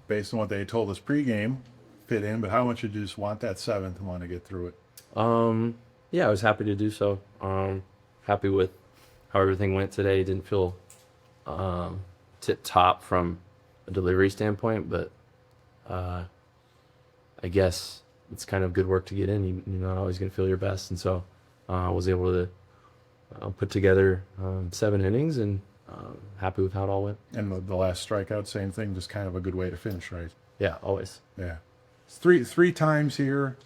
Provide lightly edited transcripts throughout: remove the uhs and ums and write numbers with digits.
based on what they told us pregame, fit in, but how much did you just want that seventh and want to get through it? Yeah, I was happy to do so. Happy with how everything went today. Didn't feel tip top from a delivery standpoint, but I guess it's kind of good work to get in. You're not always going to feel your best, and so I was able to put together 7 innings, and happy with how it all went. And the last strikeout, same thing, just kind of a good way to finish, right? Yeah, always. Yeah. It's three times here.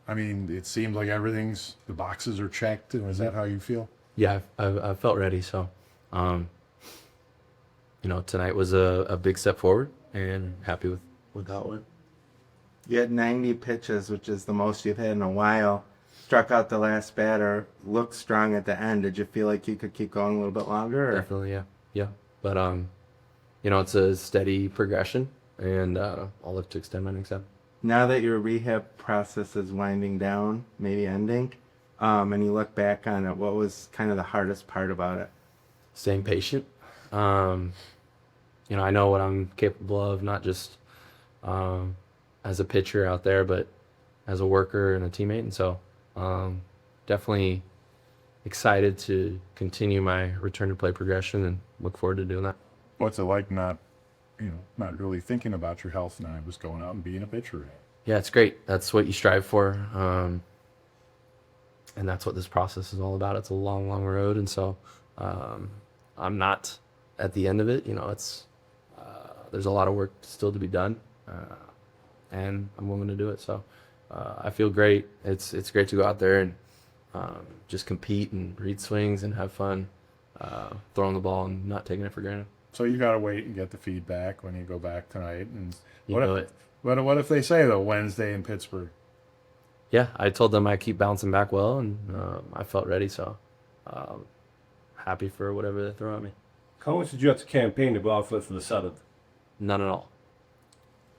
I mean, it seems like the boxes are checked. Is that how you feel? Yeah, I felt ready. So, tonight was a big step forward, and happy with how it went. You had 90 pitches, which is the most you've had in a while. Struck out the last batter, looked strong at the end. Did you feel like you could keep going a little bit longer? Or? Definitely, yeah. But it's a steady progression, and I'll look to extend my next step. Now that your rehab process is winding down, maybe ending, and you look back on it, what was kind of the hardest part about it? Staying patient. I know what I'm capable of, not just as a pitcher out there, but as a worker and a teammate. And so definitely excited to continue my return to play progression and look forward to doing that. What's it like not really thinking about your health now, just going out and being a pitcher? Yeah, it's great. That's what you strive for. And that's what this process is all about. It's a long, long road. And so I'm not at the end of it. It's there's a lot of work still to be done. And I'm willing to do it. So I feel great. It's great to go out there and just compete and read swings and have fun throwing the ball and not taking it for granted. So you got to wait and get the feedback when you go back tonight. And what if they say, though, Wednesday in Pittsburgh? Yeah, I told them I keep bouncing back well, and I felt ready. So happy for whatever they throw at me. How much did you have to campaign to go out for the seventh? None at all.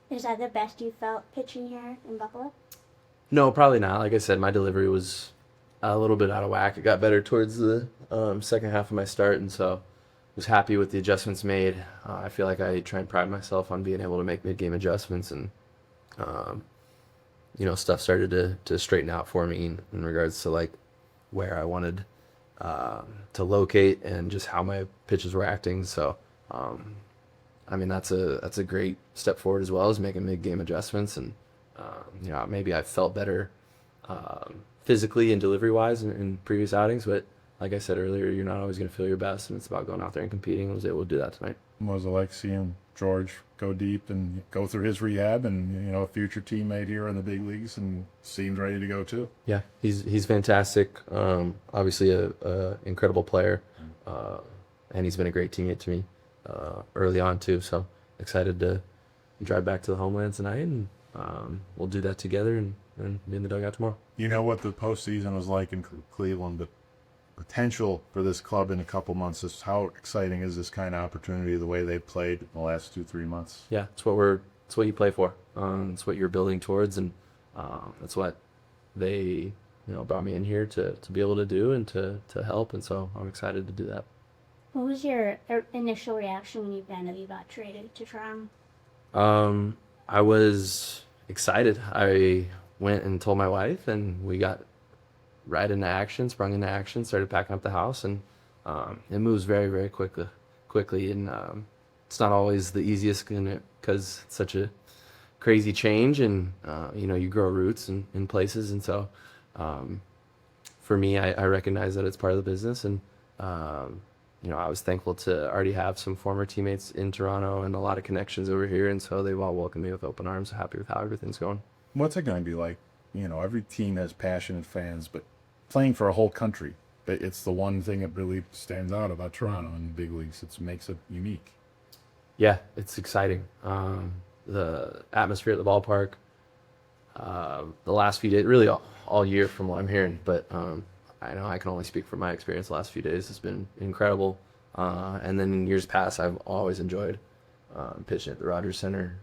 Is that the best you felt pitching here in Buffalo? No, probably not. Like I said, my delivery was a little bit out of whack. It got better towards the second half of my start, and so was happy with the adjustments made. I feel like I try and pride myself on being able to make mid-game adjustments, and stuff started to straighten out for me in regards to like where I wanted to locate and just how my pitches were acting. So, that's a great step forward as well as making mid-game adjustments, and maybe I felt better physically and delivery-wise in previous outings, but like I said earlier, you're not always going to feel your best, and it's about going out there and competing. I was able to do that tonight. What was it like seeing George go deep and go through his rehab, and a future teammate here in the big leagues, and seemed ready to go too? Yeah, he's fantastic. Obviously a incredible player, and he's been a great teammate to me early on too. So excited to drive back to the homeland tonight, and we'll do that together and be in the dugout tomorrow. You know what the postseason was like in Cleveland, but potential for this club in a couple months is how exciting is this kind of opportunity, the way they've played in the last 2-3 months? Yeah, it's what you play for. It's what you're building towards, and that's what they brought me in here to be able to do and to help, and so I'm excited to do that. What was your initial reaction when you found out you got traded to Toronto? I was excited. I went and told my wife, and we got right into action, sprung into action, started packing up the house, and it moves very, very quickly, and it's not always the easiest because it's such a crazy change, and you grow roots in places, and so for me, I recognize that it's part of the business, and I was thankful to already have some former teammates in Toronto and a lot of connections over here, and so they've all welcomed me with open arms. Happy with how everything's going. What's it going to be like? Every team has passionate fans, but playing for a whole country, it's the one thing that really stands out about Toronto in the big leagues. It makes it unique. Yeah, it's exciting. The atmosphere at the ballpark, the last few days, really all year from what I'm hearing, but I know I can only speak from my experience. The last few days has been incredible. And then in years past, I've always enjoyed pitching at the Rogers Center.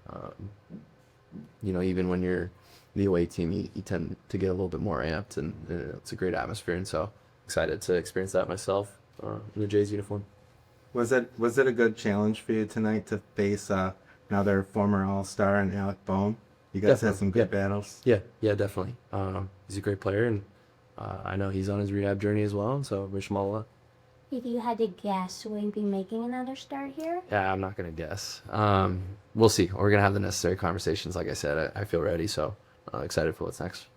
Even when you're the away team, you tend to get a little bit more amped, and it's a great atmosphere. And so excited to experience that myself in the Jays uniform. Was it a good challenge for you tonight to face another former All-Star, and Alec Bohm. You guys had Definitely, some good yeah. battles. Yeah, definitely. He's a great player, and I know he's on his rehab journey as well. So wish him all luck. If you had to guess, will you be making another start here? Yeah, I'm not gonna guess. We'll see. We're gonna have the necessary conversations. Like I said, I feel ready, so excited for what's next.